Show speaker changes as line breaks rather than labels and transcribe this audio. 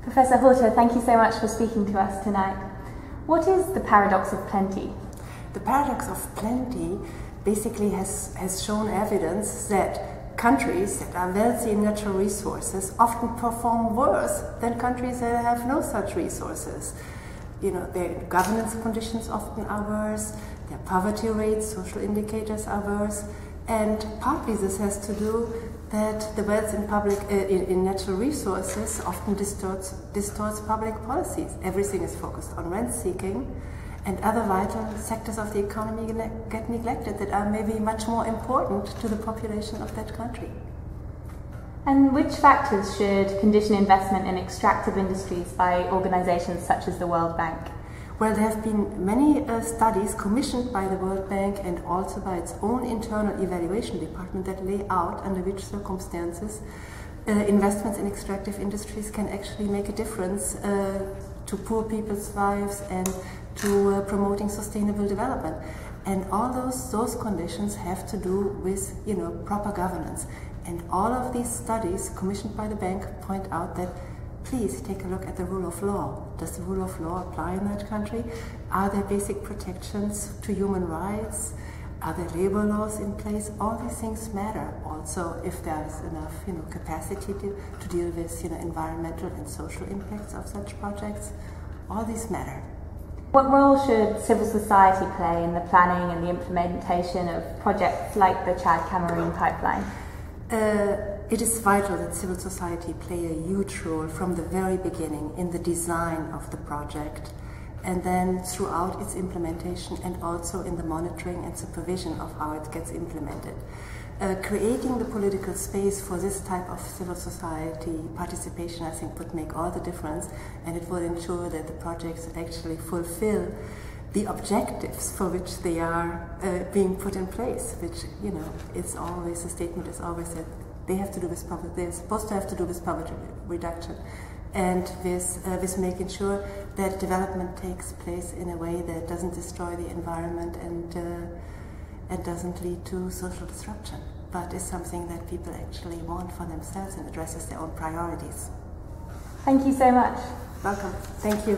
Professor Horta, thank you so much for speaking to us tonight. What is the paradox of plenty?
The paradox of plenty basically has shown evidence that countries that are wealthy in natural resources often perform worse than countries that have no such resources. You know, their governance conditions often are worse, their poverty rates, social indicators are worse, and partly this has to do that the wealth in natural resources often distorts public policies. Everything is focused on rent seeking, and other vital sectors of the economy get neglected that are maybe much more important to the population of that country.
And which factors should condition investment in extractive industries by organizations such as the World Bank?
Well, there have been many studies commissioned by the World Bank and also by its own internal evaluation department that lay out under which circumstances investments in extractive industries can actually make a difference to poor people's lives and to promoting sustainable development. And all those conditions have to do with, you know, proper governance. And all of these studies commissioned by the bank point out that please take a look at the rule of law. Does the rule of law apply in that country? Are there basic protections to human rights? Are there labor laws in place? All these things matter. Also, if there is enough, you know, capacity to deal with, you know, environmental and social impacts of such projects, all these matter.
What role should civil society play in the planning and the implementation of projects like the Chad-Cameroon pipeline?
It is vital that civil society play a huge role from the very beginning in the design of the project, and then throughout its implementation, and also in the monitoring and supervision of how it gets implemented. Creating the political space for this type of civil society participation, I think, would make all the difference, and it would ensure that the projects actually fulfill the objectives for which they are being put in place, which, you know, it's always, the statement is always that they have to do with poverty, they're supposed to have to do with poverty reduction, and with making sure that development takes place in a way that doesn't destroy the environment and doesn't lead to social disruption, but is something that people actually want for themselves and addresses their own priorities.
Thank you so much.
Welcome. Thank you.